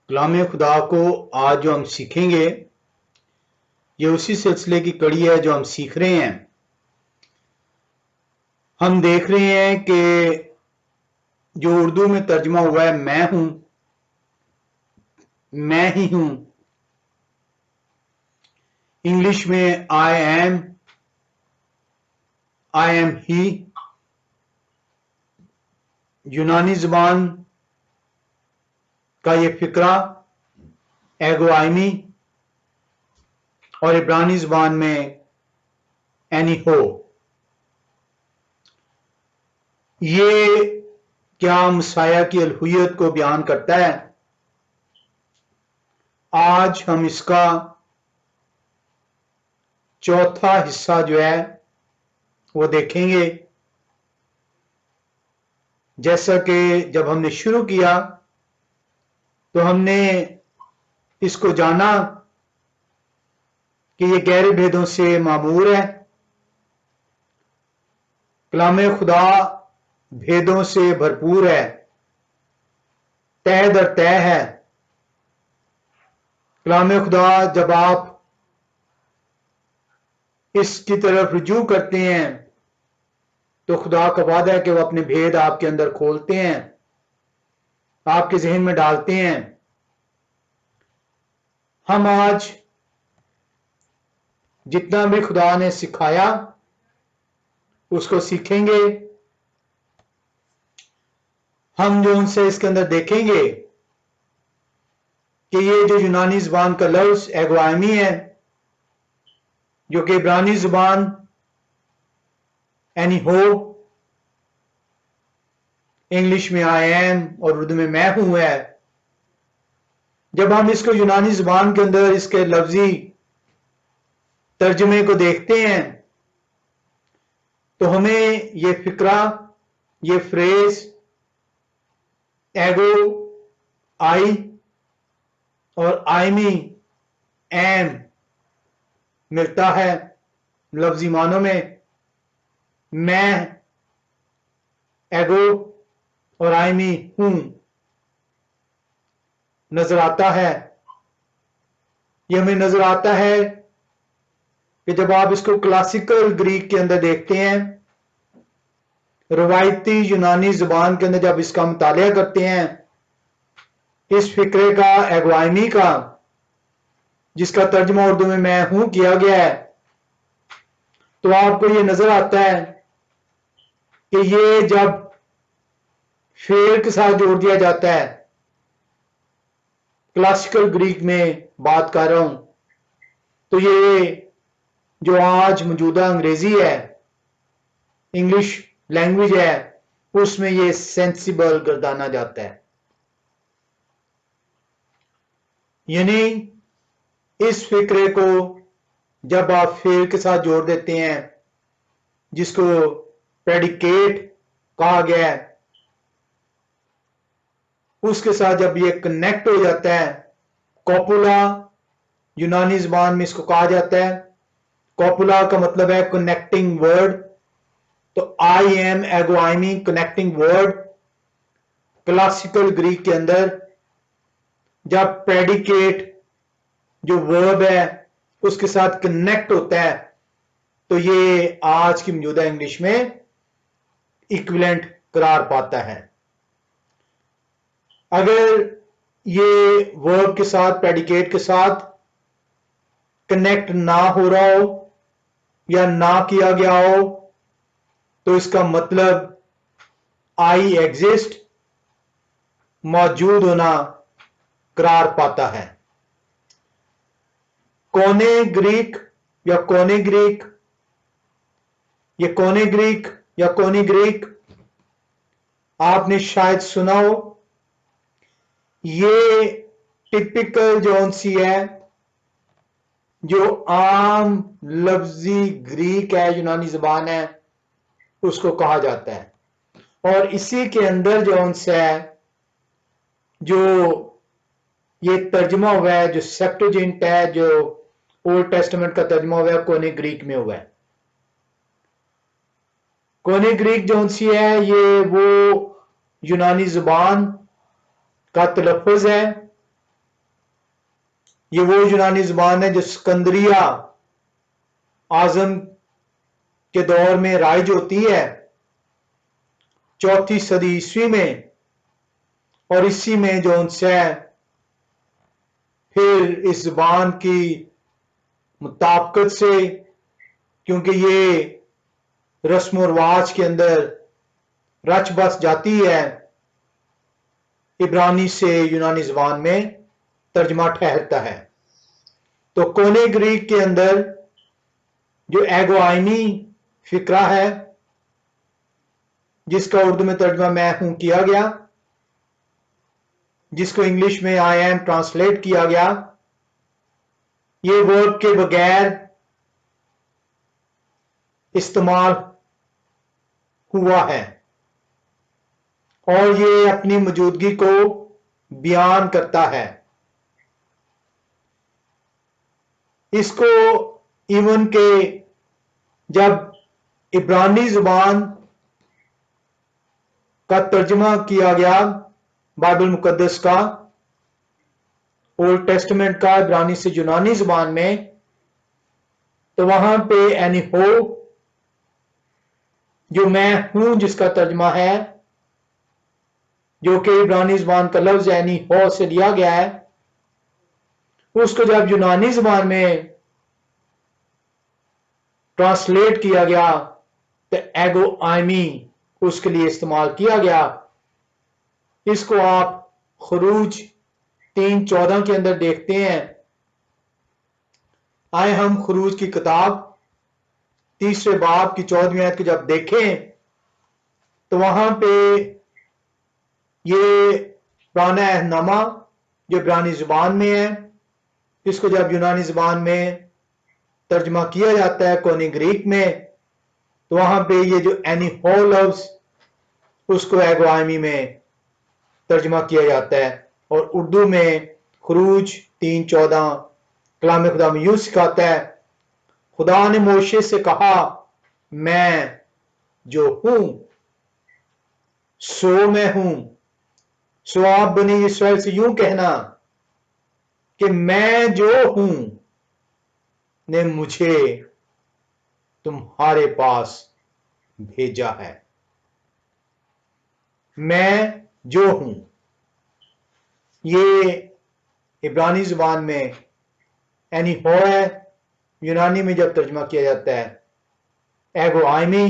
कलाम खुदा को आज जो हम सीखेंगे ये उसी सिलसिले की कड़ी है जो हम सीख रहे हैं। हम देख रहे हैं कि जो उर्दू में तर्जमा हुआ है मैं हूं, मैं ही हूं। इंग्लिश में आई एम ही। यूनानी जुबान का ये फिक्रा एगो आइमी और इब्रानी जुबान में एनी हो। ये क्या मसाया की अलहुयत को बयान करता है। आज हम इसका चौथा हिस्सा जो है वो देखेंगे। जैसा कि जब हमने शुरू किया तो हमने इसको जाना कि ये गहरे भेदों से मामूर है। कलाम खुदा भेदों से भरपूर है, तह दर तह है। कलाम खुदा जब आप इसकी तरफ रुजू करते हैं तो खुदा का वादा है कि वो अपने भेद आपके अंदर खोलते हैं, आपके जहन में डालते हैं। हम आज जितना भी खुदा ने सिखाया उसको सीखेंगे। हम जो उनसे इसके अंदर देखेंगे कि ये जो यूनानी जुबान का लफ्ज एगवामी है, जो कि इब्रानी जुबान एनी हो, इंग्लिश में आई एम और उर्दू में मैं हूं है। जब हम इसको यूनानी जुबान के अंदर इसके लफ्जी तर्जमे को देखते हैं तो हमें ये फिक्रा, ये फ्रेज एगो आई और आईमी एम मिलता है लफ्जी मानों में। मैं एगो और आईमी हूं नजर आता है। यह हमें नजर आता है कि जब आप इसको क्लासिकल ग्रीक के अंदर देखते हैं, रवायती यूनानी जुबान के अंदर जब इसका मुतालिया करते हैं, इस फिक्रे का एगवाइमी का जिसका तर्जमा उर्दू में मैं हूं किया गया है, तो आपको ये नजर आता है कि ये जब फेल के साथ जोड़ दिया जाता है, क्लासिकल ग्रीक में बात कर रहा हूं, तो ये जो आज मौजूदा अंग्रेजी है, इंग्लिश लैंग्वेज है, उसमें ये सेंसिबल गर्दाना जाता है। यानी इस फिक्रे को जब आप फेल के साथ जोड़ देते हैं, जिसको प्रेडिकेट कहा गया है, उसके साथ जब ये कनेक्ट हो जाता है, कॉपुला यूनानी जुबान में इसको कहा जाता है। कॉपुला का मतलब है कनेक्टिंग वर्ड। तो आई एम एगोआइमी कनेक्टिंग वर्ड। क्लासिकल ग्रीक के अंदर जब प्रेडिकेट जो वर्ब है उसके साथ कनेक्ट होता है तो ये आज की मौजूदा इंग्लिश में इक्विवेलेंट करार पाता है। अगर ये वर्ब के साथ, प्रेडिकेट के साथ कनेक्ट ना हो रहा हो या ना किया गया हो तो इसका मतलब आई एग्जिस्ट, मौजूद होना करार पाता है। कोने ग्रीक या कोने ग्रीक, ये कोने ग्रीक या कोनी ग्रीक आपने शायद सुना हो। ये टिपिकल जौन सी है, जो आम लफ्जी ग्रीक है, यूनानी जुबान है, उसको कहा जाता है। और इसी के अंदर जौन सा है, जो ये तर्जमा हुआ है, जो सेप्टुजिंट है, जो ओल्ड टेस्टामेंट का तर्जमा हुआ है, कोने ग्रीक में हुआ है। कोने ग्रीक जौन सी है, ये वो यूनानी जुबान का तलफ़ुज़ है ये वो यूनानी जुबान है जो सिकंदरिया आजम के दौर में राइज होती है 4वीं सदी ईस्वी में, और इसी में जो उनसे फिर इस जुबान की मुताबिकत से, क्योंकि ये रस्म और रिवाज के अंदर रच बस जाती है, इब्रानी से यूनानी जुबान में तर्जमा ठहरता है। तो कोने ग्रीक के अंदर जो एगो आइनी फिक्रा है, जिसका उर्दू में तर्जमा मैं हूं किया गया, जिसको इंग्लिश में आई एम ट्रांसलेट किया गया, ये वर्ब के बगैर इस्तेमाल हुआ है और ये अपनी मौजूदगी को बयान करता है। इसको इवन के जब इब्रानी जुबान का तर्जमा किया गया, बाइबल मुकद्दस का, ओल्ड टेस्टमेंट का इब्रानी से यूनानी जुबान में, तो वहां पे एनी हो जो मैं हूं जिसका तर्जमा है, जो कि इब्रानी जुबान का लफ्ज एनी हो से लिया गया है, उसको जब यूनानी जुबान में ट्रांसलेट किया गया तो एगो आइमी उसके लिए इस्तेमाल किया गया। इसको आप खुरूज 3:14 के अंदर देखते हैं। आए हम खुरूज की किताब 3 बाब की 14वीं आयत को जब देखें तो वहां पे ये पुराना अहदनामा जो इब्रानी जुबान में है, इसको जब यूनानी जुबान में तर्जमा किया जाता है कोने ग्रीक में, तो वहां पे ये जो एनी हो लफ्ज उसको एगोआमी में तर्जमा किया जाता है। और उर्दू में खुरूज 3:14 कलाम खुदा में यूं सिखाता है, खुदा ने मोशे से कहा, मैं जो हूं सो मैं हूं। सो आप बनी इस्राएल से यूं कहना कि मैं जो हूं ने मुझे तुम्हारे पास भेजा है। मैं जो हूं, ये इब्रानी जुबान में एनी हो है, यूनानी में जब तर्जमा किया जाता है एगो आइमी,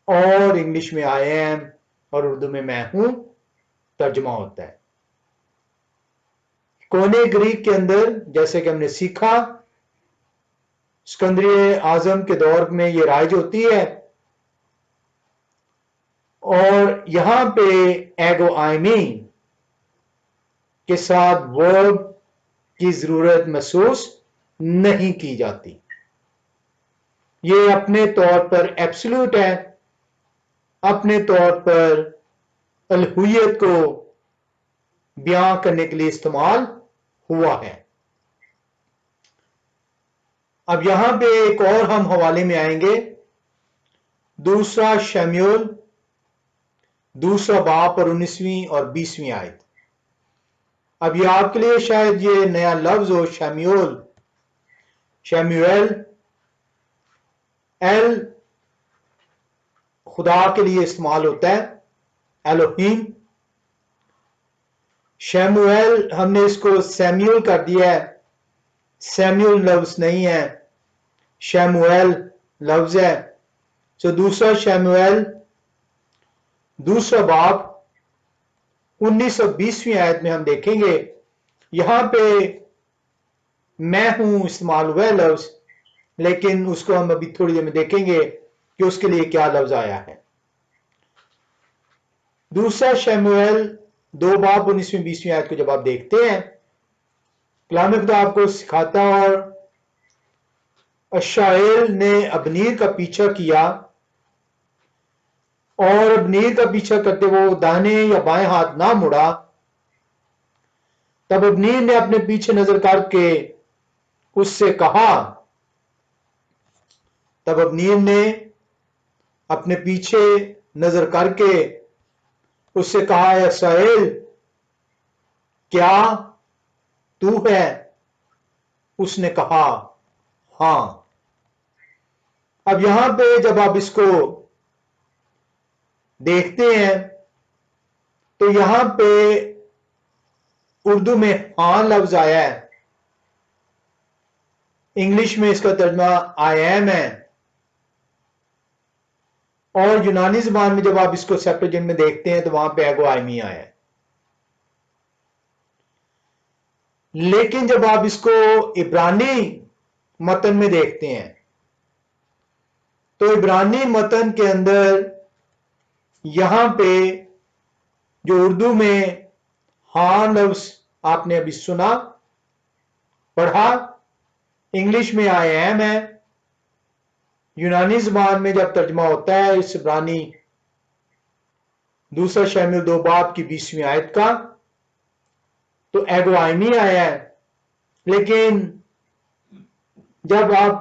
और इंग्लिश में आई एम, और उर्दू में मैं हूं तर्जमा होता है। कोने ग्रीक के अंदर जैसे कि हमने सीखा सिकंदरिया आजम के दौर में ये राइज होती है, और यहां पे एगो आइमी के साथ वर्ब की जरूरत महसूस नहीं की जाती। ये अपने तौर पर एब्सोल्यूट है, अपने तौर पर अलहुयत को बयां करने के लिए इस्तेमाल हुआ है। अब यहां पे एक और हम हवाले में आएंगे, दूसरा शमूएल 2 बाब और 19वीं और 20वीं आयत। अब ये आपके लिए शायद ये नया लफ्ज हो, शमूएल। शमूएल एल खुदा के लिए इस्तेमाल होता है, एलोहीम। शमूएल हमने इसको सैमुअल कर दिया है, सैमुअल लफ्ज नहीं है, शमूएल लफ्ज है। सो दूसरा शमूएल 2 बाब 19 और 20वीं आयत में हम देखेंगे, यहां पे मैं हूं इस्तेमाल हुआ है लफ्ज, लेकिन उसको हम अभी थोड़ी देर में देखेंगे कि उसके लिए क्या लफ्ज आया है। दूसरा शमूएल 2 बाब 19वीं 20वीं आयत को जब आप देखते हैं, कलाम खुदा आपको सिखाता है, और अशाएल ने अबनीर का पीछा किया, और अबनीर का पीछा करते वो दाहिने या बाएं हाथ ना मुड़ा। तब अबनीर ने अपने पीछे नजर करके उससे कहा, तब अबनीर ने अपने पीछे नजर करके उससे कहा, अशाएल क्या तू है? उसने कहा हां। अब यहां पे जब आप इसको देखते हैं तो यहां पे उर्दू में हां लफ्ज आया है, इंग्लिश में इसका तर्जमा आई एम है, और यूनानी जबान में जब आप इसको सेप्टुजिंट में देखते हैं तो वहां पे एगो आयमी आया है। लेकिन जब आप इसको इब्रानी मतन में देखते हैं तो इब्रानी मतन के अंदर यहां पे जो उर्दू में हां लफ्ज आपने अभी सुना पढ़ा, इंग्लिश में आई एम है, यूनानी जबान में जब तर्जमा होता है इस इब्रानी दूसरा शामिल 2 बाब की 20वीं आयत का तो एगो आयमी आया है। लेकिन जब आप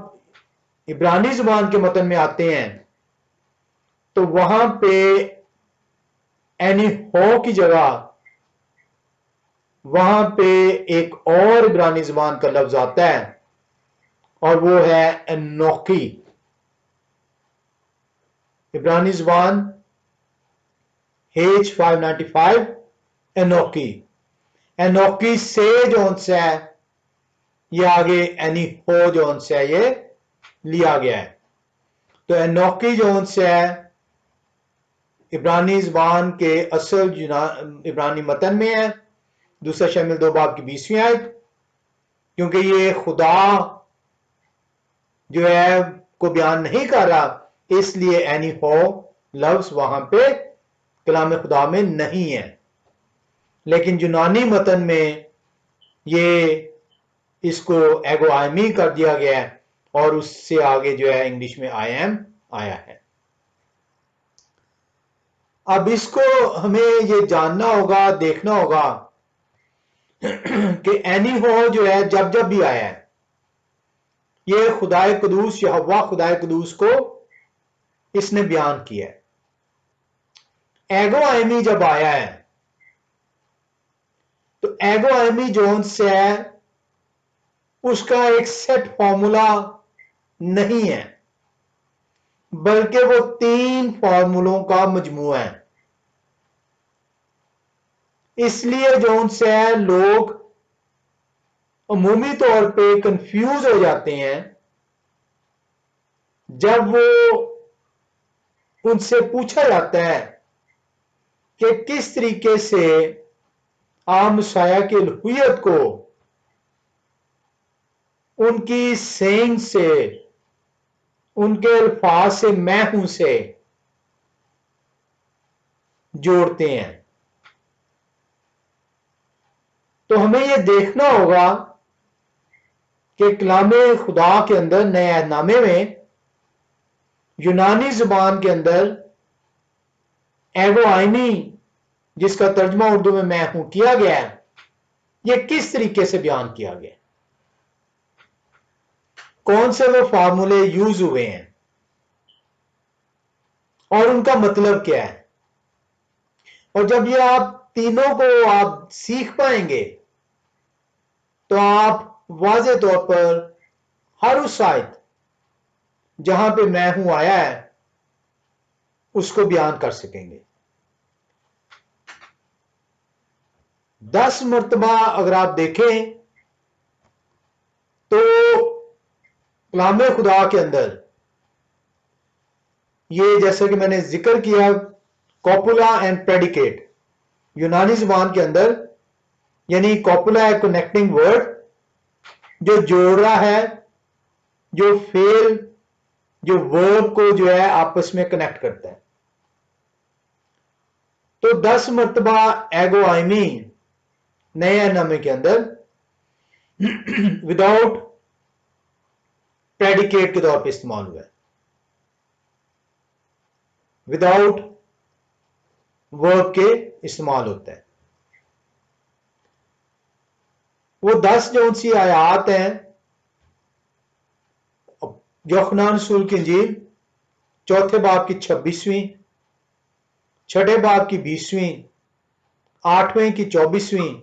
इब्रानी जुबान के मतन में आते हैं तो वहां पे एनी हो की जगह वहां पे एक और इब्रानी जुबान का लफ्ज आता है और वो है एनोकी। इब्रानी जुबान H 595 एनोकी। एनोकी से जोन से है ये आगे एनी हो जोन से है ये लिया गया है। तो एनोकी जोन से है इब्रानी ज़बान के असल इब्रानी मतन में है, दूसरा शामिल 2 बाब की 20वीं आयत, क्योंकि ये खुदा जो है को बयान नहीं कर रहा इसलिए एनी हो लफ्ज वहां पे कलाम खुदा में नहीं है। लेकिन यूनानी मतन में ये इसको एगो आयमी कर दिया गया है और उससे आगे जो है इंग्लिश में आई एम आया है। अब इसको हमें ये जानना होगा, देखना होगा कि एनी हो जो है जब जब भी आया है ये खुदाए कुदूस यहोवा खुदाए कुदूस को इसने बयान किया है। एगो आयमी जब आया है तो एगो आयमी जोन से है उसका एक सेट फॉर्मूला नहीं है बल्कि वो 3 फॉर्मूलों का मजमूआ है। इसलिए जोन से है लोग अमूमी तौर पे कंफ्यूज हो जाते हैं जब वो उनसे पूछा जाता है कि किस तरीके से आम मसीह की अलूहियत को उनकी सेंग से, उनके अल्फाज से, मैं हूं से जोड़ते हैं। तो हमें यह देखना होगा कि कलामे खुदा के अंदर नए अहदनामे में यूनानी जुबान के अंदर एगो आयनी जिसका तर्जमा उर्दू में मैं हूं किया गया है यह किस तरीके से बयान किया गया, कौन से वो फार्मूले यूज हुए हैं और उनका मतलब क्या है। और जब ये आप तीनों को आप सीख पाएंगे तो आप वाज़े तौर पर हर उस आयत जहां पे मैं हूं आया है उसको बयान कर सकेंगे। 10 मरतबा अगर आप देखें तो कलामे खुदा के अंदर ये जैसे कि मैंने जिक्र किया कॉपुला एंड प्रेडिकेट यूनानी जुबान के अंदर, यानी कॉपुला है कनेक्टिंग वर्ड जो जोड़ रहा है, जो फेल जो वर्ब को जो है आपस में कनेक्ट करता है। तो 10 मरतबा एगो आयमी नए अहदनामे के अंदर विदाउट प्रेडिकेट के तौर पे इस्तेमाल हुआ है, विदाउट वर्ब के इस्तेमाल होता है। वो 10 जो सी आयात हैं यूहन्ना रसूल की इंजील 4 बाब की 26वीं, 6 बाब की 20वीं, 8वें की 24वीं,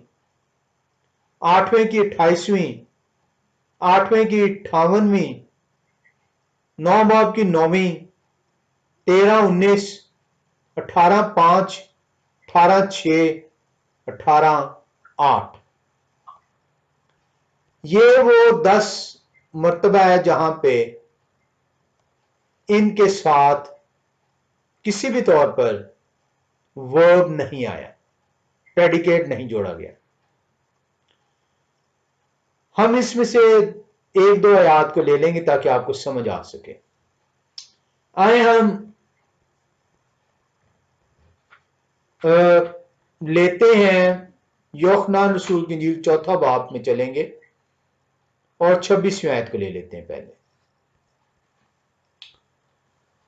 8वें की 28वीं, 8वें की 58वीं, 9 बाब की 9वीं, 13, 19, 18, 5, 18, 6, 18, 8। ये वो 10 मर्तबा है जहां पे इनके साथ किसी भी तौर पर वर्ब नहीं आया, प्रेडिकेट नहीं जोड़ा गया। हम इसमें से 1-2 आयात को ले लेंगे ताकि आपको समझ आ सके। आए हम लेते हैं यूहन्ना रसूल की इंजील 4 बाब में चलेंगे और 26वीं आयत को ले लेते हैं। पहले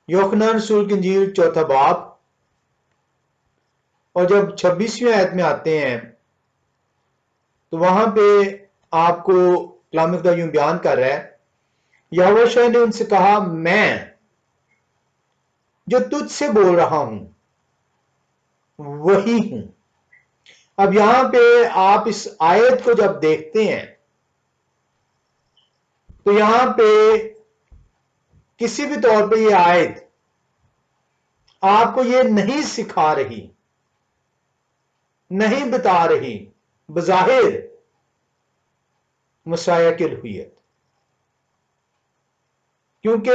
यूहन्ना रसूल की इंजील 4 बाब, और जब 26वीं आयत में आते हैं तो वहां पे आपको कलाम खुदा यूं बयान कर रहा है, यहोवा शाह ने उनसे कहा, मैं जो तुझसे बोल रहा हूं वही हूं। अब यहां पे आप इस आयत को जब देखते हैं तो यहां पे किसी भी तौर पे ये आयत आपको ये नहीं सिखा रही, नहीं बता रही बज़ाहिर मसाया की रूहियत, क्योंकि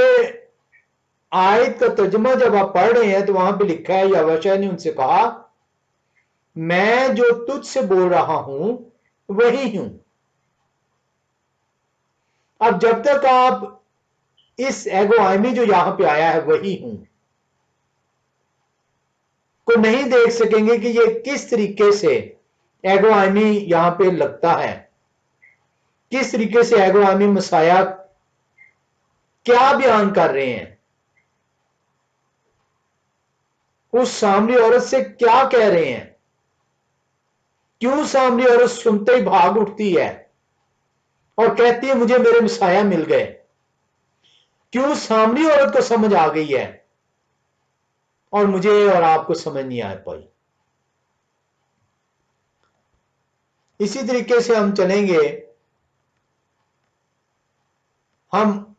आयत का तर्जुमा जब आप पढ़ रहे हैं तो वहां पे लिखा है, यहोवा ने उनसे कहा, मैं जो तुझसे बोल रहा हूं वही हूं। अब जब तक आप इस एगो आयमी जो यहां पे आया है वही हूं को नहीं देख सकेंगे कि ये किस तरीके से एगो आयमी यहां पे लगता है, किस तरीके से एगो आयमी मसाया क्या बयान कर रहे हैं, उस सामरी औरत से क्या कह रहे हैं, क्यों सामरी औरत सुनते ही भाग उठती है और कहती है मुझे मेरे मसाया मिल गए, क्यों सामरी औरत को समझ आ गई है और मुझे और आपको समझ नहीं आ पाई। इसी तरीके से हम चलेंगे, हम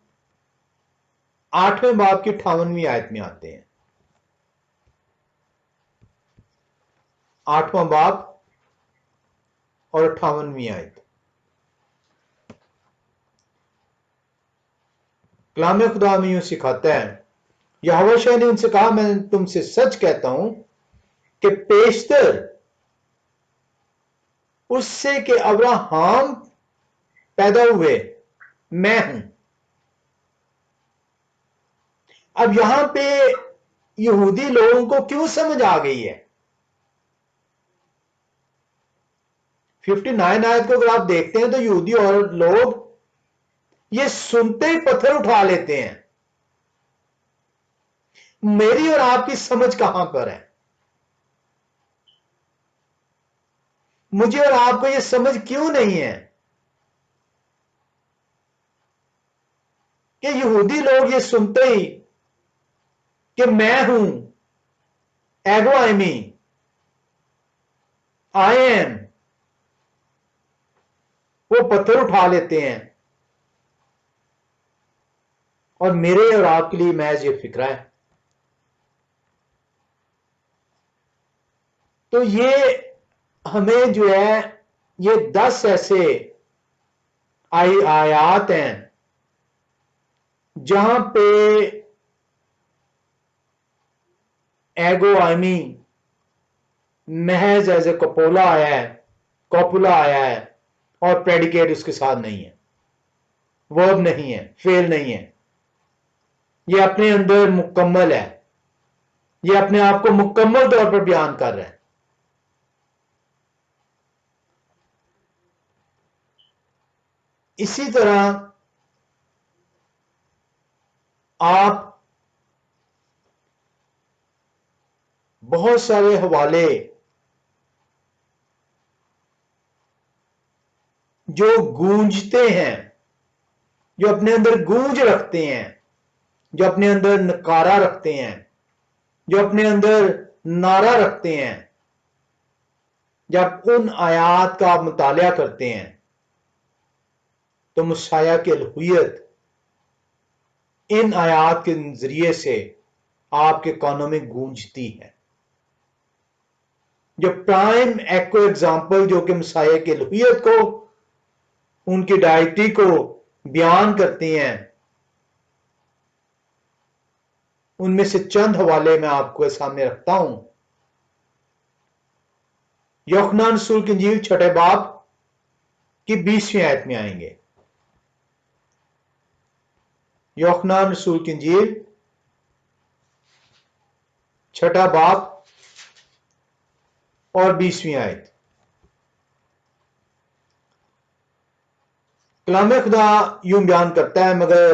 8वें बाब की 58वीं आयत में आते हैं। 8वां बाब और 58वीं आयत। कलाम खुदा में यूं सिखाता है, यहोवा शाह ने उनसे कहा, मैं तुमसे सच कहता हूं कि पेशतर उससे कि अब्राहम पैदा हुए मैं हूं। अब यहां पे यहूदी लोगों को क्यों समझ आ गई है? 59 आयत को अगर आप देखते हैं तो यहूदी और लोग ये सुनते ही पत्थर उठा लेते हैं। मेरी और आपकी समझ कहां पर है? मुझे और आपको ये समझ क्यों नहीं है कि यहूदी लोग ये सुनते ही कि मैं हूं एगो आयमी, आई एम, वो पत्थर उठा लेते हैं। और मेरे और आपके लिए महज ये फिक्रा है। तो ये हमें जो है ये 10 ऐसे आयात हैं जहां पे एगो आयमी महज एज ए कपोला आया है, कॉपुला आया है और प्रेडिकेट उसके साथ नहीं है, वर्ब नहीं है, फेल नहीं है। ये अपने अंदर मुकम्मल है, ये अपने आप को मुकम्मल तौर पर बयान कर रहा है। इसी तरह आप बहुत सारे हवाले जो गूंजते हैं, जो अपने अंदर गूंज रखते हैं, जो अपने अंदर नकारा रखते हैं, जो अपने अंदर नारा रखते हैं, जब उन आयात का आप मुतालिया करते हैं तो मुसाया की अलहुयत इन आयात के जरिए से आपके कानों में गूंजती है। जो प्राइम एको एग्जाम्पल जो कि मसाया की अलहुयत को, उनकी डायटी को बयान करती हैं, उनमें से चंद हवाले मैं आपको सामने रखता हूं। यूहन्ना रसूल की इंजील छठे बाब की 20वीं आयत में आएंगे। यूहन्ना रसूल की इंजील छठा बाब और 20वीं आयत। कलाम खुदा यूं बयान करता है, मगर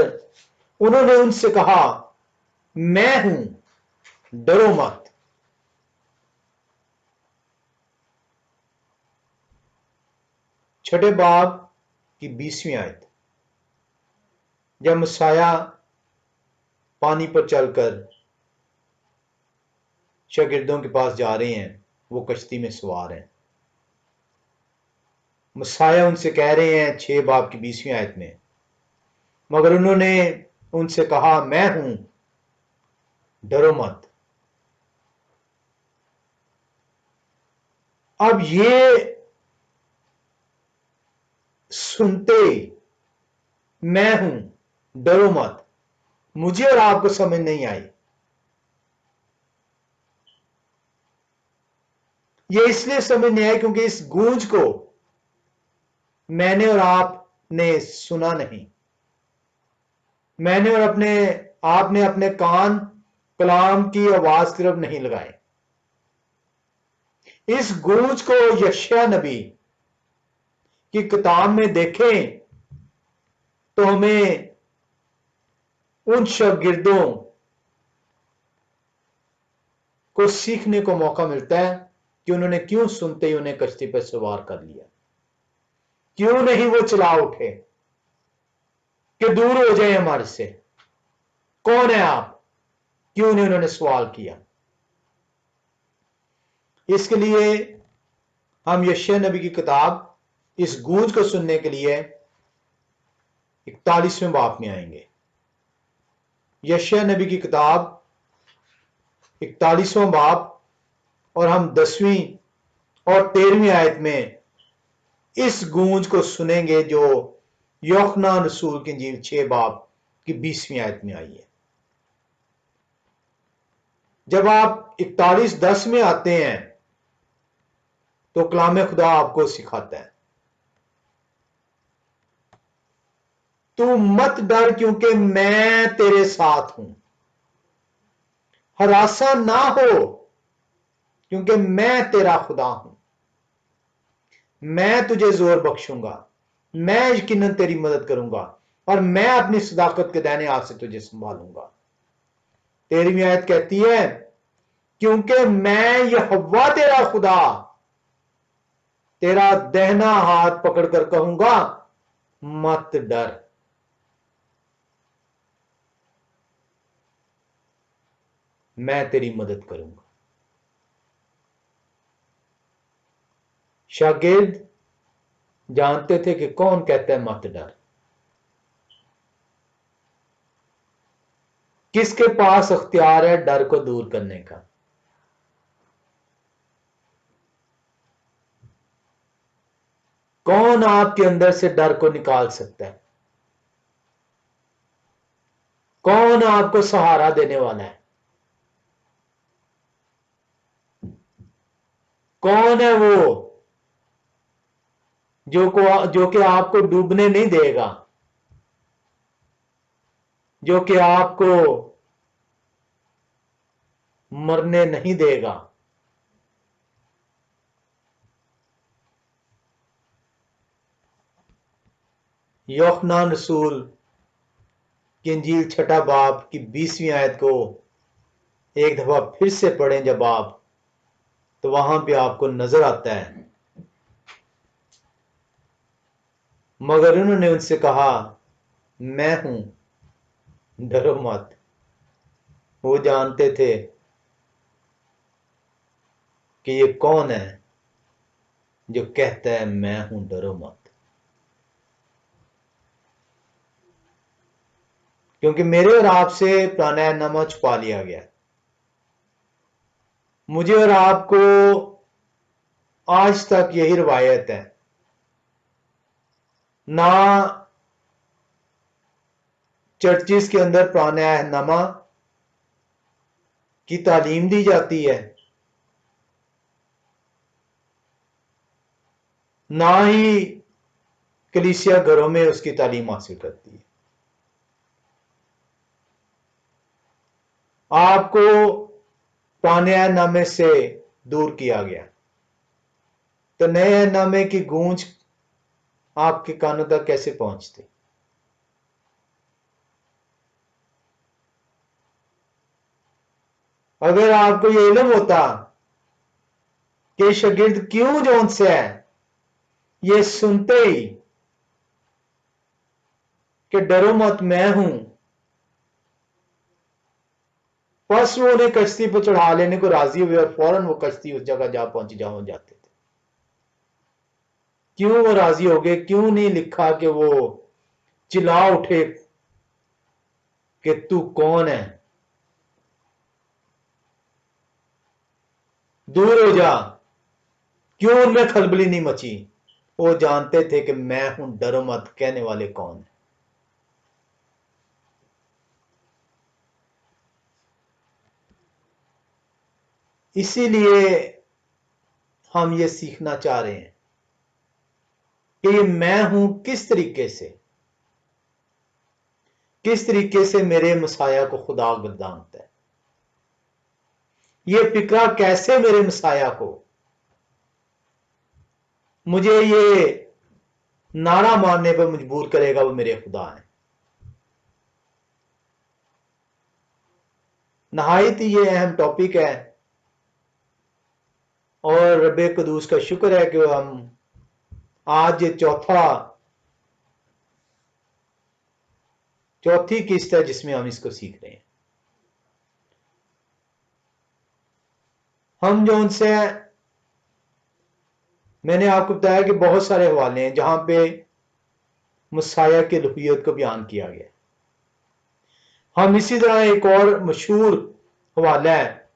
उन्होंने उनसे कहा, मैं हूं, डरो मत। छठे बाब की 20वीं आयत। जब मसाया पानी पर चलकर शागिर्दों के पास जा रहे हैं, वो कश्ती में सवार हैं। मसाया उनसे कह रहे हैं 6 बाब की 20वीं आयत में, मगर उन्होंने उनसे कहा, मैं हूं, डरो मत। अब ये सुनते, मैं हूं, डरो मत, मुझे और आपको समझ नहीं आई। ये इसलिए समझ नहीं आई क्योंकि इस गूंज को मैंने और आपने सुना नहीं। मैंने और आपने अपने कान कलाम की आवाज की तरफ नहीं लगाए। इस गूंज को यशायाह नबी की किताब में देखें तो हमें उन शागिर्दों को सीखने को मौका मिलता है कि उन्होंने क्यों सुनते ही उन्हें कश्ती पर सवार कर लिया, क्यों नहीं वो चला उठे कि दूर हो जाए हमारे से, कौन है आप, क्यों नहीं उन्होंने सवाल किया। इसके लिए हम यशायाह नबी की किताब इस गूंज को सुनने के लिए 41वें बाब में आएंगे। यशायाह नबी की किताब 41वां बाब और हम 10वीं और 13वीं आयत में इस गूंज को सुनेंगे जो यूहन्ना रसूल की इंजील 6 बाब की 20वीं आयत में आई है। जब आप 41:10 में आते हैं तो कलाम खुदा आपको सिखाता है, तू मत डर क्योंकि मैं तेरे साथ हूं, हरासा ना हो क्योंकि मैं तेरा खुदा हूं, मैं तुझे जोर बख्शूंगा, मैं यकीनन तेरी मदद करूंगा और मैं अपनी सदाकत के दाहिने हाथ से तुझे संभालूंगा। 13वीं आयत कहती है, क्योंकि मैं यहोवा तेरा खुदा तेरा दाहिना हाथ पकड़कर कहूंगा, मत डर। मैं तेरी मदद करूंगा। शागिर्द जानते थे कि कौन कहता है मत डर। किसके पास अख्तियार है डर को दूर करने का? कौन आपके अंदर से डर को निकाल सकता है? कौन आपको सहारा देने वाला है? कौन है वो जो कि आपको डूबने नहीं देगा, जो कि आपको मरने नहीं देगा? यूहन्ना रसूल की इंजील छठा बाब की 20वीं आयत को एक दफा फिर से पढ़ें जब आप, तो वहां पे आपको नजर आता है, मगर उन्होंने उनसे कहा, मैं हूं, डरो मत। वो जानते थे कि ये कौन है जो कहता है मैं हूं, डरो मत। क्योंकि मेरे और आपसे पुराना नामा छुपा लिया गया। मुझे और आपको आज तक यही रवायत है, ना चर्चिस के अंदर पुराने अहदनामा की तालीम दी जाती है, ना ही कलीसिया घरों में उसकी तालीम हासिल करती है। आपको पुराने अहदनामे से दूर किया गया, तो नए अहदनामे की गूंज आपके कानों तक कैसे पहुंचती? अगर आपको ये इल्म होता कि शागिर्द क्यों जोन से है, ये सुनते ही कि डरो मत मैं हूं, बस वो उन्हें कश्ती पर चढ़ा लेने को राजी हुए और फौरन वो कश्ती उस जगह जा पहुंची जहां जाते थे। क्यों वो राजी हो गए? क्यों नहीं लिखा कि वो चिल्ला उठे कि तू कौन है, दूर हो जा? क्यों उनमें खलबली नहीं मची? वो जानते थे कि मैं हूं, डरो मत कहने वाले कौन है। इसीलिए हम ये सीखना चाह रहे हैं कि ये मैं हूं किस तरीके से मेरे मसाया को खुदा गर्दानता है। ये फिक्रा कैसे मेरे मसाया को मुझे ये नारा मारने पर मजबूर करेगा वो मेरे खुदा है। नहायत ही ये अहम टॉपिक है और रब्बे कदूस का शुक्र है कि हम आज ये चौथी किस्त है जिसमें हम इसको सीख रहे हैं। हम जो उनसे मैंने आपको बताया कि बहुत सारे हवाले हैं जहां पे मसाया की रुहियत को बयान किया गया। हम इसी तरह एक और मशहूर हवाला है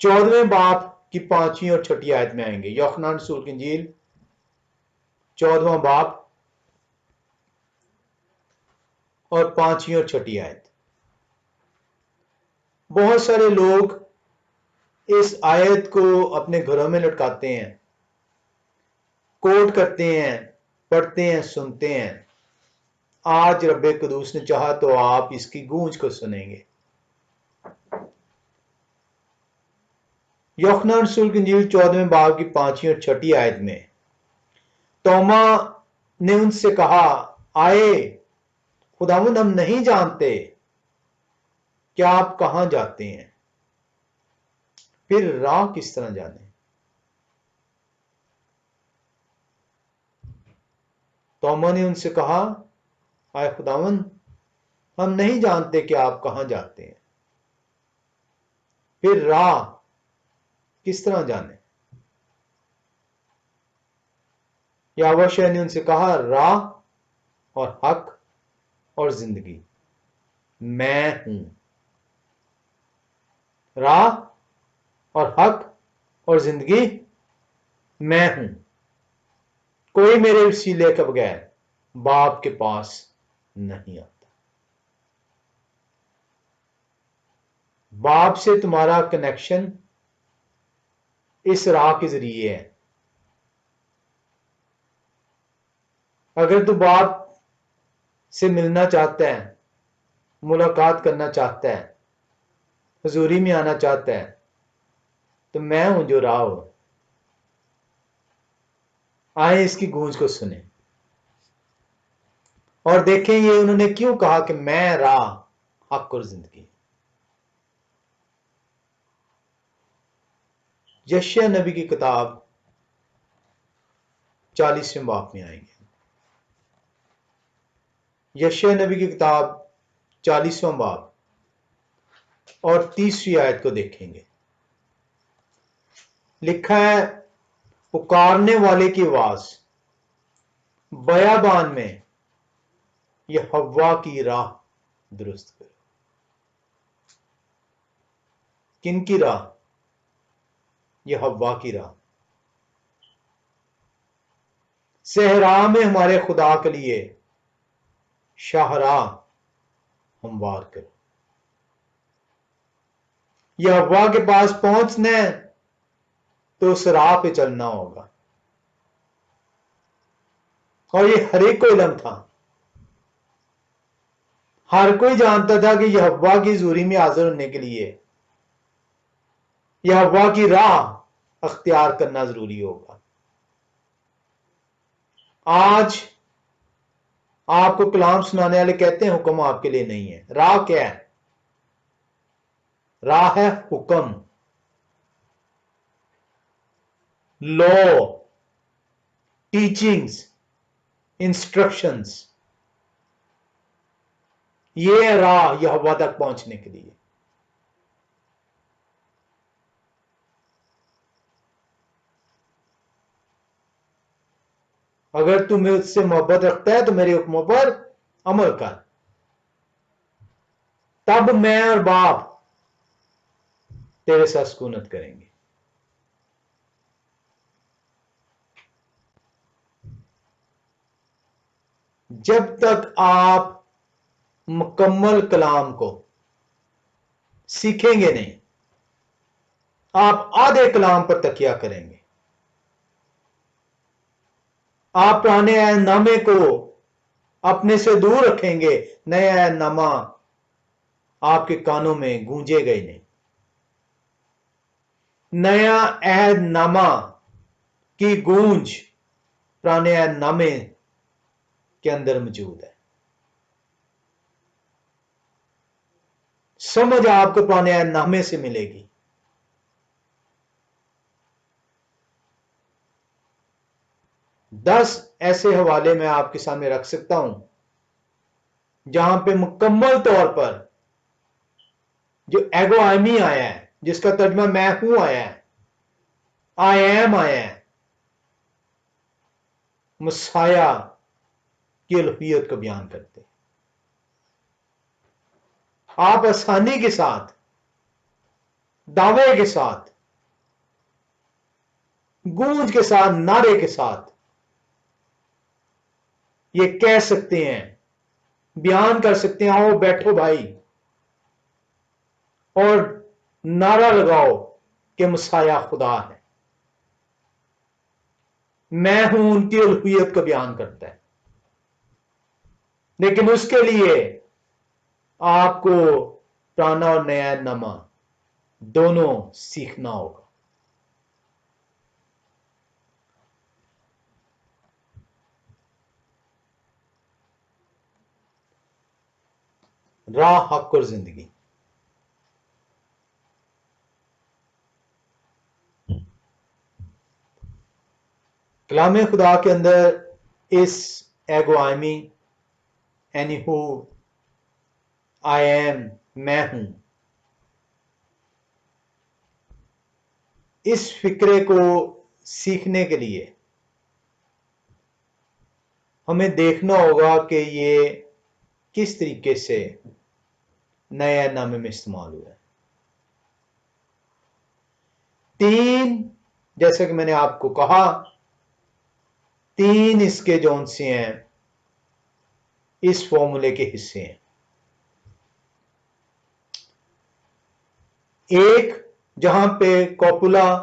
14वें बाब की 5वीं और 6ठी आयत में आएंगे। यूहन्ना रसूल की इंजील 14वां बाब और 5वीं और 6ठी आयत। बहुत सारे लोग इस आयत को अपने घरों में लटकाते हैं, कोट करते हैं, पढ़ते हैं, सुनते हैं। आज रब्बे कदूस ने चाहा तो आप इसकी गूंज को सुनेंगे। यूहन्ना रसूल की इंजील 14वें बाब की 5वीं और 6ठी आयत में तोमा ने उनसे कहा, आए खुदावंद, हम नहीं जानते कि आप कहां जाते हैं, फिर राह किस तरह जाने? तोमा ने उनसे कहा, आए खुदावंद, हम नहीं जानते कि आप कहां जाते हैं, फिर राह किस तरह जाने? यहोवा शाह ने उनसे कहा, राह और हक और जिंदगी मैं हूं। राह और हक और जिंदगी मैं हूं। कोई मेरे वसीले के बगैर बाप के पास नहीं आता। बाप से तुम्हारा कनेक्शन इस राह के जरिए है। अगर तू बाप से मिलना चाहता है, मुलाकात करना चाहता है, हजूरी में आना चाहता है, तो मैं हूं जो राह हो। आए इसकी गूंज को सुने और देखें ये उन्होंने क्यों कहा कि मैं राह, हक और जिंदगी। यशायाह नबी की किताब 40वें बाब में आएंगे। यशायाह नबी की किताब 40वां बाब और 30वीं आयत को देखेंगे। लिखा है, पुकारने वाले की आवाज बयाबान में ये हवा की राह दुरुस्त करो। किन की राह? ये हवा की राह। सहरा में हमारे खुदा के लिए शाहराह हमवार करो। ये हवा के पास पहुंचना है तो उस राह पे चलना होगा। और ये हर एक को इल्म था, हर कोई जानता था कि यह हवा की हजूरी में हाजिर होने के लिए यह हवा की राह अख्तियार करना जरूरी होगा। आज आपको कलाम सुनाने वाले कहते हैं हुक्म आपके लिए नहीं है। राह क्या है? राह है हुक्म, लॉ, टीचिंग्स, इंस्ट्रक्शंस। ये है राह यह हवा तक पहुंचने के लिए। अगर तू मुझसे मोहब्बत रखता है तो मेरे हुक्मों पर अमल कर, तब मैं और बाप तेरे साथ सुकूनत करेंगे। जब तक आप मुकम्मल कलाम को सीखेंगे नहीं, आप आधे कलाम पर तकिया करेंगे। आप पुराने ऐनामे को अपने से दूर रखेंगे, नया ऐनामा आपके कानों में गूंजेगा ही नहीं। नया ऐनामा की गूंज पुराने ऐनामे के अंदर मौजूद है। समझ आपको पुराने ऐनामे से मिलेगी। दस ऐसे हवाले मैं आपके सामने रख सकता हूं जहां पे मुकम्मल तौर पर जो एगोआमी आया है, जिसका तर्जमा मैं हूं आया है, आई एम आया है, मसाया की अलूहियत को बयान करते। आप आसानी के साथ, दावे के साथ, गूंज के साथ, नारे के साथ ये कह सकते हैं, बयान कर सकते हैं, आओ बैठो भाई और नारा लगाओ कि मसाया खुदा है। मैं हूं उनकी अलूहियत को बयान करता है। लेकिन उसके लिए आपको पुराना और नया नमा दोनों सीखना होगा। राह, हक और जिंदगी। कलाम खुदा के अंदर इस एगोआमी, एनी हु, आई एम, मैं हूं, इस फिक्रे को सीखने के लिए हमें देखना होगा कि ये किस तरीके से नए नामे में इस्तेमाल हुआ है। तीन, जैसे कि मैंने आपको कहा, तीन इसके जौन से हैं इस फॉर्मूले के हिस्से हैं। एक, जहां पे कॉपुला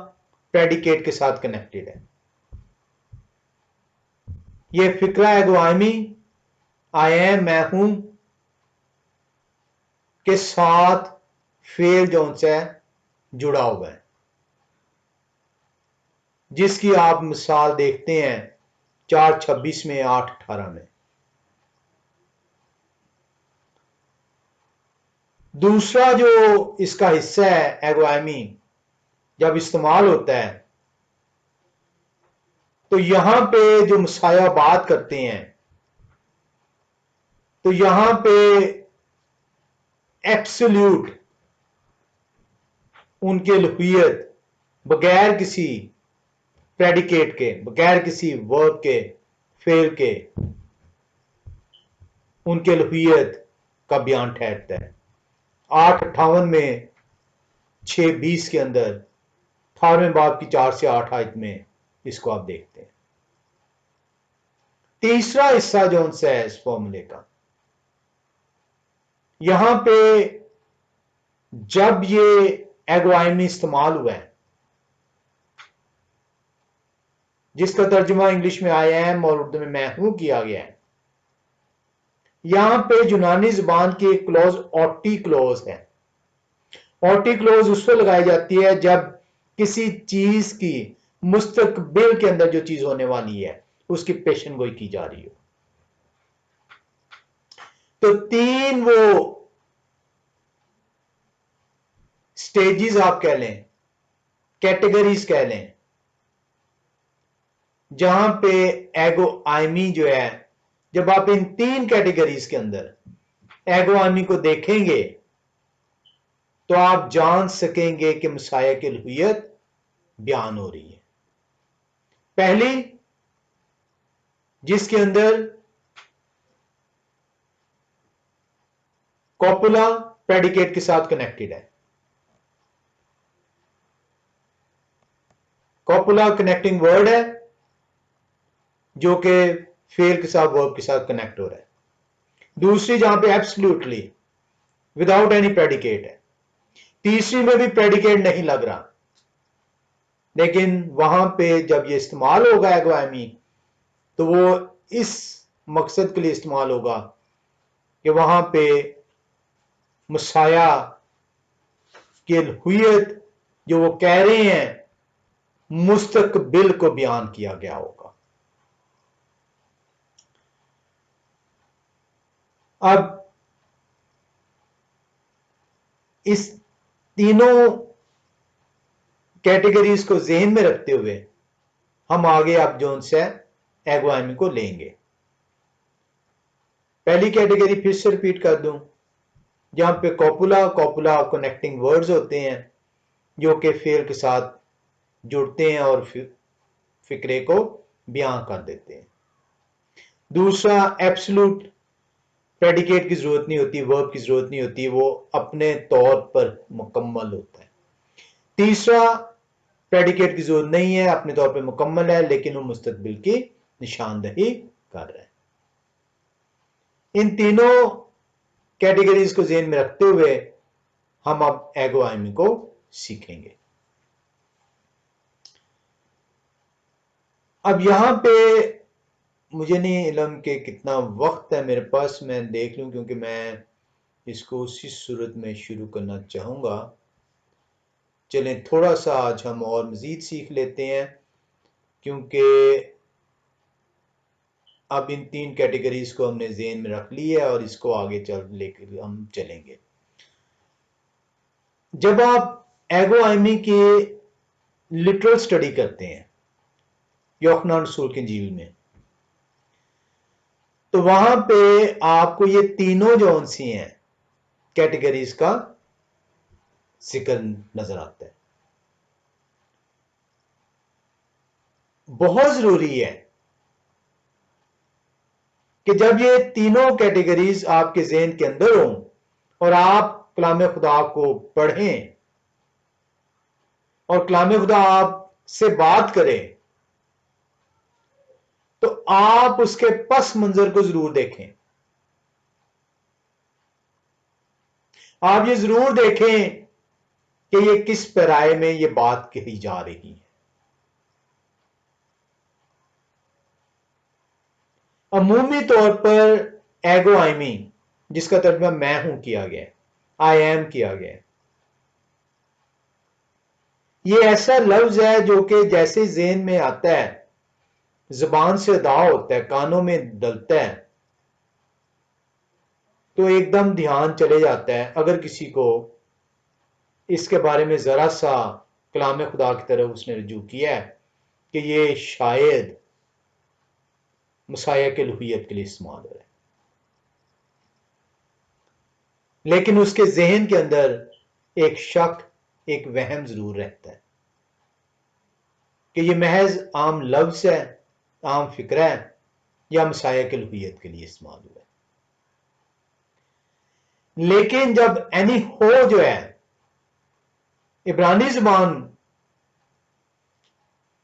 प्रेडिकेट के साथ कनेक्टेड है, ये फिक्रा एगोआमी, आई एम, मैं हूं के साथ फेल जौन से जुड़ा हुआ है, जिसकी आप मिसाल देखते हैं 4:26 में, 8:18 में। दूसरा जो इसका हिस्सा है एगोआमी, जब इस्तेमाल होता है तो यहां पे जो मसाया बात करते हैं तो यहां पे एब्सोल्यूट उनकी अलूहियत बगैर किसी प्रेडिकेट के, बगैर किसी वर्ब के, फेल के, उनके लुहियत का बयान ठहरता है। 8:58 में 6:20 के अंदर 18वें बाब की 4 से 8 आयत में इसको आप देखते हैं। तीसरा हिस्सा जो सा है इस फॉर्मूले का, यहां पे जब ये एगोआइमी इस्तेमाल हुआ है, जिसका तर्जुमा इंग्लिश में आई एम और उर्दू में मैं हूं किया गया है, यहां पे यूनानी जुबान की एक क्लॉज ऑटी क्लॉज है। ऑटी क्लॉज उस पर लगाई जाती है जब किसी चीज की मुस्तकबिल के अंदर जो चीज होने वाली है उसकी पेशन गोई की जा रही हो। तो 3 वो स्टेजेस आप कह लें, कैटेगरीज कह लें, जहां पे एगोआइमी जो है, जब आप इन 3 कैटेगरीज के अंदर एगोआइमी को देखेंगे तो आप जान सकेंगे कि मसाया की लुहियत बयान हो रही है। पहली, जिसके अंदर कॉपुला प्रेडिकेट के साथ कनेक्टेड है। कॉपुला कनेक्टिंग वर्ड है जो कि फेल के साथ वर्ब के साथ कनेक्ट हो रहा है। दूसरी जहां पे एब्सोल्युटली विदाउट एनी प्रेडिकेट है। तीसरी में भी प्रेडिकेट नहीं लग रहा, लेकिन वहां पे जब ये इस्तेमाल होगा एगोआइमी, तो वो इस मकसद के लिए इस्तेमाल होगा कि वहां पे मसाया की हुयत जो वो कह रहे हैं मुस्तकबिल को बयान किया गया होगा। अब इस तीनों कैटेगरीज को ज़हन में रखते हुए हम आगे अब जो से एगोआइमी को लेंगे। पहली कैटेगरी फिर से रिपीट कर दूं, जहां पे कॉपुला कनेक्टिंग वर्ड्स होते हैं जो कि फेल के साथ जुड़ते हैं और फिक्रे को बयां कर देते हैं। दूसरा, एब्सोल्यूट प्रेडिकेट की जरूरत नहीं होती, वर्ब की जरूरत नहीं होती, वो अपने तौर पर मुकम्मल होता है। तीसरा, प्रेडिकेट की जरूरत नहीं है, अपने तौर पर मुकम्मल है, लेकिन वो मुस्तकबिल की निशानदही कर रहा है। इन तीनों कैटेगरीज को ज़हन में रखते हुए हम अब एगोआइमी को सीखेंगे। अब यहां पे मुझे नहीं इल्म के कितना वक्त है मेरे पास, मैं देख लूं, क्योंकि मैं इसको उसी सूरत में शुरू करना चाहूंगा। चलें थोड़ा सा आज हम और मज़ीद सीख लेते हैं, क्योंकि अब इन 3 कैटेगरीज को हमने ज़हन में रख ली है और इसको आगे लेकर हम चलेंगे। जब आप एगोआइमी की लिटरल स्टडी करते हैं यूहन्ना रसूल की इंजील में, तो वहां पे आपको ये तीनों जो सी हैं कैटेगरीज का जिक्र नजर आता है। बहुत जरूरी है कि जब ये तीनों कैटेगरीज आपके ज़हन के अंदर हों और आप कलाम खुदा को पढ़ें और कलाम खुदा आपसे बात करें, तो आप उसके पस मंजर को जरूर देखें। आप ये जरूर देखें कि ये किस पैराए में ये बात कही जा रही है। अमूमी तौर पर एगोआइमी, जिसका तर्जुमा मैं हूं किया गया, आई एम किया गया, ये ऐसा लफ्ज है जो कि जैसे ज़हन में आता है, जुबान से अदा होता है, कानों में डलता है, तो एकदम ध्यान चले जाता है। अगर किसी को इसके बारे में जरा सा कलाम खुदा की तरफ उसने रुजू किया है कि ये शायद मसाया के लुहियत के लिए इस्तेमाल हो रहा है, लेकिन उसके जहन के अंदर एक शक, एक वहम जरूर रहता है कि ये महज आम लफ्ज है, आम फिक्र है, या मसाया के लुहियत के लिए इस्तेमाल हुआ है। लेकिन जब एनी हो जो है इब्रानी जुबान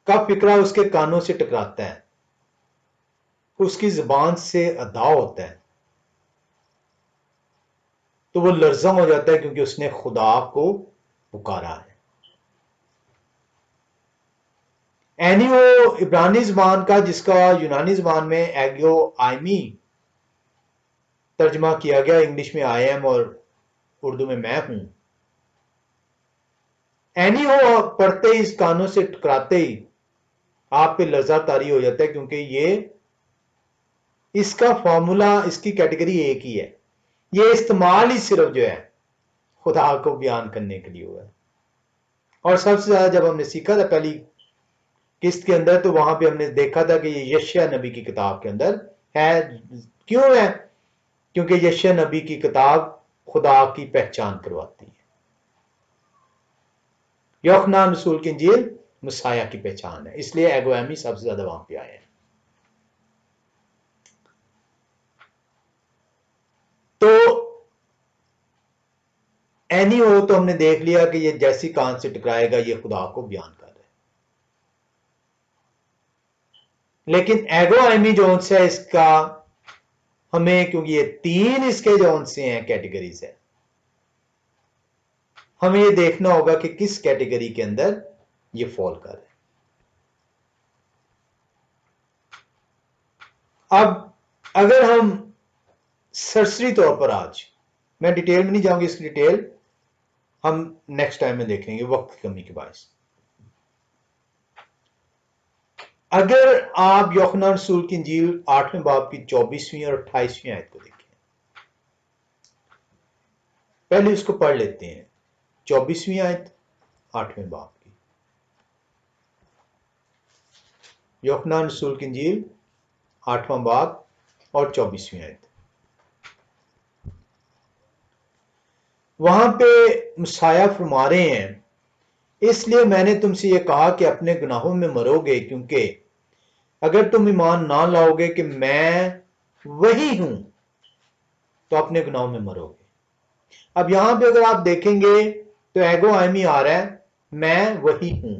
का फिक्रा उसके कानों से टकराता है, उसकी जुबान से अदा होता है, तो वो लर्ज़म हो जाता है क्योंकि उसने खुदा को पुकारा है। एनी वो इब्रानी जुबान का जिसका यूनानी जुबान में एगो आयमी तर्जमा किया गया, इंग्लिश में आई एम और उर्दू में मैं हूं। एनी हो पढ़ते ही, इस कानों से टकराते ही आप पे लर्जा तारी हो जाता है, क्योंकि ये इसका फॉर्मूला, इसकी कैटेगरी एक ही है। ये इस्तेमाल ही सिर्फ जो है खुदा को बयान करने के लिए हुआ है। और सबसे ज्यादा जब हमने सीखा था पहली किस्त के अंदर, तो वहां पे हमने देखा था कि ये यशायाह नबी की किताब के अंदर है। क्यों है? क्योंकि यशायाह नबी की किताब खुदा की पहचान करवाती है। यूहन्ना रसूल की इंजील मसाया की पहचान है, इसलिए एगोएमी सबसे ज्यादा वहां पे आए हैं। तो एनी हो तो हमने देख लिया कि ये जैसी कान से टकराएगा ये खुदा को बयान कर रहा है। लेकिन एगो आइमी जोन्स है इसका, हमें क्योंकि ये तीन इसके जोन से हैं, कैटेगरीज है, हमें ये देखना होगा कि किस कैटेगरी के अंदर ये फॉल कर रहा है। अब अगर हम सरसरी तौर पर, आज मैं डिटेल में नहीं जाऊंगी, इसकी डिटेल हम नेक्स्ट टाइम में देखेंगे वक्त की कमी के बायस। अगर आप यूहन्ना रसूल की इंजील 8वें बाब की 24वीं और 28वीं आयत को देखें, पहले उसको पढ़ लेते हैं। 24वीं आयत 8वें बाब की, यूहन्ना रसूल की इंजील 8वां बाब और 24वीं आयत। वहां पे मसाया फरमा रहे हैं, इसलिए मैंने तुमसे यह कहा कि अपने गुनाहों में मरोगे, क्योंकि अगर तुम ईमान ना लाओगे कि मैं वही हूं तो अपने गुनाहों में मरोगे। अब यहां पे अगर आप देखेंगे तो एगो आयमी आ रहा है, मैं वही हूं,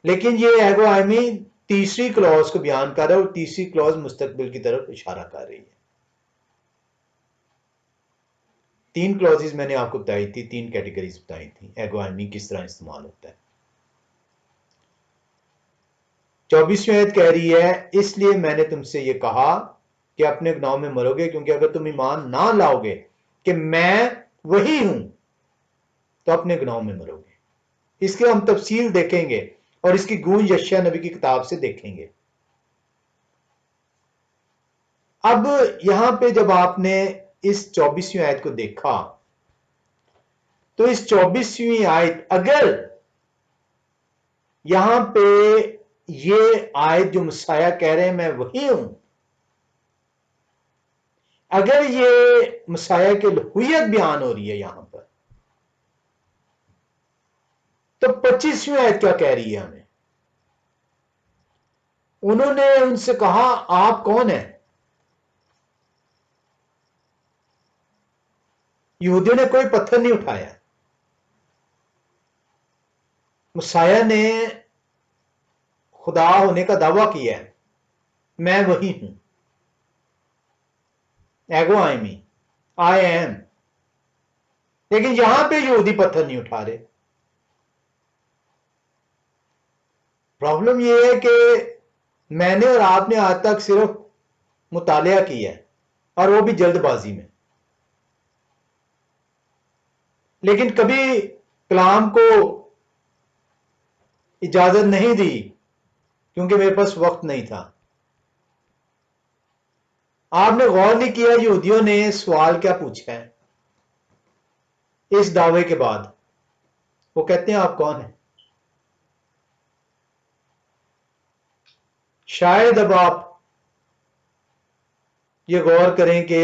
लेकिन ये एगो आयमी तीसरी क्लॉज को बयान कर रहा है और तीसरी क्लॉज मुस्तकबिल की तरफ इशारा कर रही है। तीन क्लॉजेस मैंने आपको बताई थी, तीन कैटेगरीज बताई थी एगो आयमी किस तरह इस्तेमाल होता है। 24वीं आयत कह रही है, इसलिए मैंने तुमसे यह कहा कि अपने गुनाहों में मरोगे, क्योंकि अगर तुम ईमान ना लाओगे कि मैं वही हूं तो अपने गुनाहों में मरोगे। इसके हम तफसील देखेंगे और इसकी गूंज यशायाह नबी की किताब से देखेंगे। अब यहां पे जब आपने इस 24वीं आयत को देखा, तो इस 24वीं आयत, अगर यहां पे ये आयत जो मसाया कह रहे हैं मैं वही हूं, अगर ये मसाया की लहुयत बयान हो रही है यहां पर, तो 25वीं आयत क्या कह रही है हमें? उन्होंने उनसे कहा आप कौन है? यहूदियों ने कोई पत्थर नहीं उठाया, मसाया ने खुदा होने का दावा किया है, मैं वही हूं, एगो आयमी, आई एम। लेकिन यहां पे यहूदी पत्थर नहीं उठा रहे। प्रॉब्लम यह है कि मैंने और आपने आज तक सिर्फ मुतालिया किया है, और वो भी जल्दबाजी में, लेकिन कभी कलाम को इजाजत नहीं दी, क्योंकि मेरे पास वक्त नहीं था। आपने गौर नहीं किया यहूदियों ने सवाल क्या पूछा है इस दावे के बाद? वो कहते हैं आप कौन है? शायद अब आप ये गौर करें कि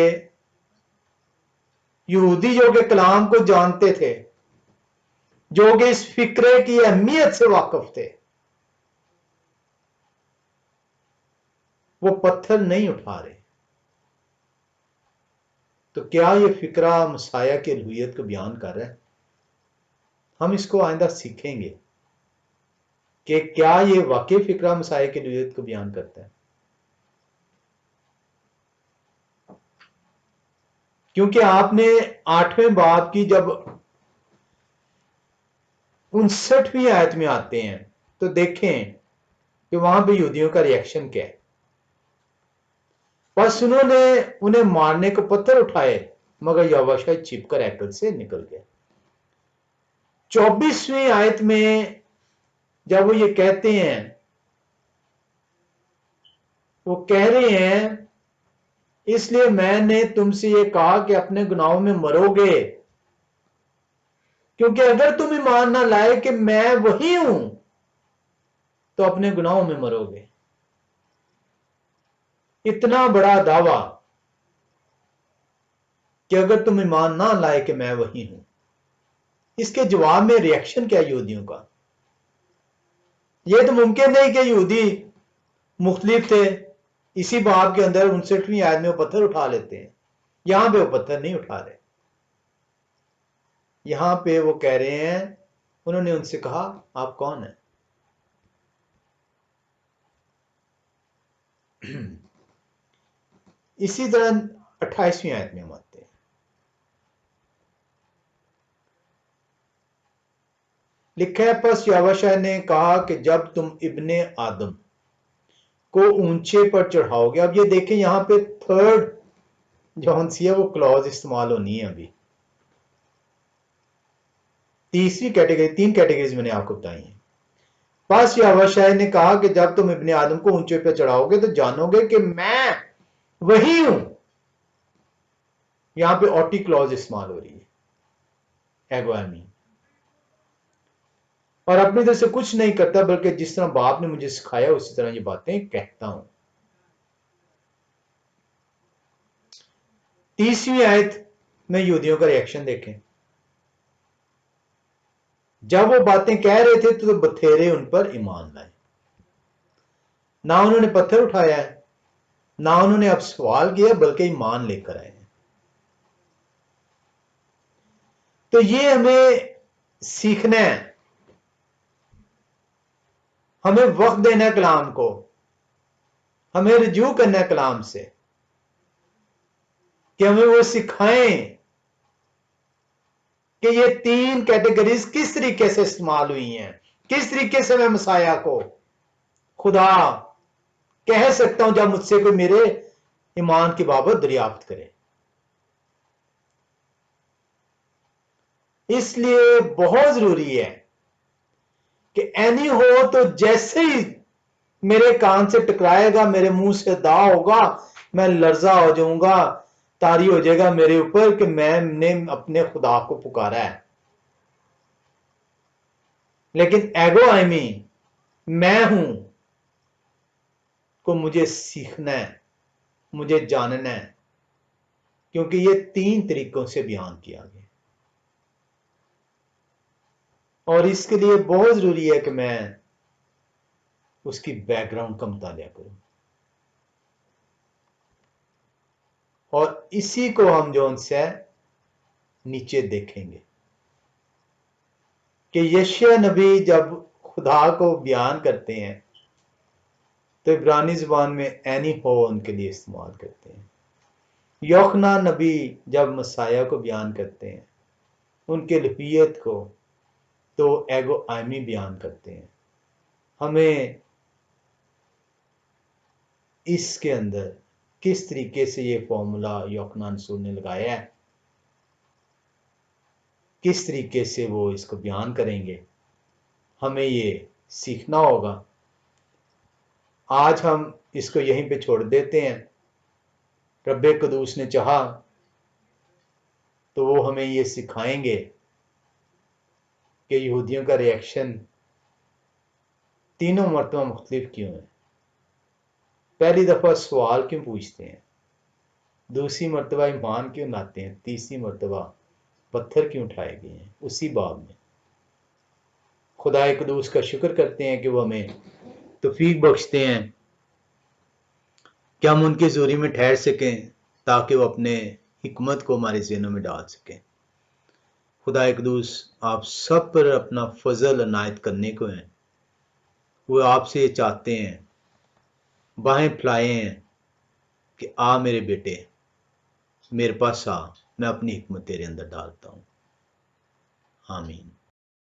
यहूदी जो कि कलाम को जानते थे, जो कि इस फिक्रे की अहमियत से वाकिफ थे, वो पत्थर नहीं उठा रहे। तो क्या ये फिक्रा मसाया की अलूहियत को बयान कर रहा है? हम इसको आइंदा सीखेंगे कि क्या ये वाकई फिक्रा मसाया की अलूहियत को बयान करता है। क्योंकि आपने 8वें बाब की जब 59वीं आयत में आते हैं तो देखें कि वहां पे यहूदियों का रिएक्शन क्या है। बस उन्होंने उन्हें मारने को पत्थर उठाए, मगर यहोशू छिपकर हैकल से निकल गए। 24वीं आयत में जब वो ये कहते हैं, वो कह रहे हैं इसलिए मैंने तुमसे ये कहा कि अपने गुनाहों में मरोगे, क्योंकि अगर तुम ईमान ना लाए कि मैं वही हूं तो अपने गुनाहों में मरोगे। इतना बड़ा दावा कि अगर तुम ईमान ना लाए कि मैं वही हूं, इसके जवाब में रिएक्शन क्या यहूदियों का? यह तो मुमकिन नहीं कि यहूदी मुख्तलिफ थे। इसी बाब के अंदर 59वीं आयत में वो पत्थर उठा लेते हैं, यहां पे वो पत्थर नहीं उठा रहे। यहां पे वो कह रहे हैं, उन्होंने उनसे कहा आप कौन है? इसी तरह 28वीं आयत में हम आते हैं। लिखा है, पस यहोशू ने कहा कि जब तुम इब्ने आदम को ऊंचे पर चढ़ाओगे। अब ये देखें, यहां पे थर्ड जो सी है वो क्लॉज इस्तेमाल होनी है। अभी तीसरी कैटेगरी, 3 कैटेगरीज मैंने आपको बताई हैं। बस यहोशू ने कहा कि जब तुम इब्ने आदम को ऊंचे पर चढ़ाओगे तो जानोगे कि मैं वही हूं। यहां पे ऑटी क्लॉज इस्तेमाल हो रही है, एगोमी, और अपनी तरफ से कुछ नहीं करता, बल्कि जिस तरह बाप ने मुझे सिखाया उसी तरह ये बातें कहता हूं। 30वीं आयत में यहूदियों का रिएक्शन देखें। जब वो बातें कह रहे थे तो बथेरे उन पर ईमान लाए। ना उन्होंने पत्थर उठाया है, ना उन्होंने अब सवाल किया, बल्कि ईमान लेकर आए हैं। तो ये हमें सीखना है, हमें वक्त देना है कलाम को, हमें रजू करना है कलाम से कि हमें वो सिखाएं कि ये 3 कैटेगरीज किस तरीके से इस्तेमाल हुई हैं, किस तरीके से मैं मसाया को खुदा कह सकता हूं जब मुझसे कोई मेरे ईमान की बाबत दरियाफ्त करे। इसलिए बहुत जरूरी है कि एनी हो तो जैसे ही मेरे कान से टकराएगा, मेरे मुंह से दा होगा, मैं लर्जा हो जाऊंगा, तारी हो जाएगा मेरे ऊपर कि मैंने अपने खुदा को पुकारा है। लेकिन एगो आईमी मैं हूं को मुझे सीखना है, मुझे जानना है, क्योंकि ये 3 तरीकों से बयान किया गया और इसके लिए बहुत जरूरी है कि मैं उसकी बैकग्राउंड का मुताला करूं। और इसी को हम जो उनसे नीचे देखेंगे कि यशायाह नबी जब खुदा को बयान करते हैं तो इब्रानी जुबान में एनी हो उनके लिए इस्तेमाल करते हैं। यूहन्ना नबी जब मसाया को बयान करते हैं, उनके लफियत को तो एगो आयमी बयान करते हैं। हमें इसके अंदर किस तरीके से ये फॉर्मूला यूहन्ना रसूल ने लगाया है, किस तरीके से वो इसको बयान करेंगे, हमें ये सीखना होगा। आज हम इसको यहीं पे छोड़ देते हैं। रब्बे कदूस ने चाहा तो वो हमें ये सिखाएंगे कि यहूदियों का रिएक्शन तीनों मरतबा मुख्तलिफ क्यों है। पहली दफा सवाल क्यों पूछते हैं, दूसरी मरतबा ईमान क्यों लाते हैं, तीसरी मरतबा पत्थर क्यों उठाए गए हैं। उसी बाब में खुदा कदूस का शुक्र करते हैं कि वो हमें तौफीक बख्शते हैं कि हम उनकी ज़ूरी में ठहर सकें ताकि वो अपने हिकमत को हमारे ज़हनों में डाल सके। खुदा क़ुद्दूस आप सब पर अपना फजल अनायत करने को है। वो आपसे चाहते हैं, बाहें फैलाए हैं कि आ मेरे बेटे, मेरे पास आ, मैं अपनी हिकमत तेरे अंदर डालता हूँ। आमीन।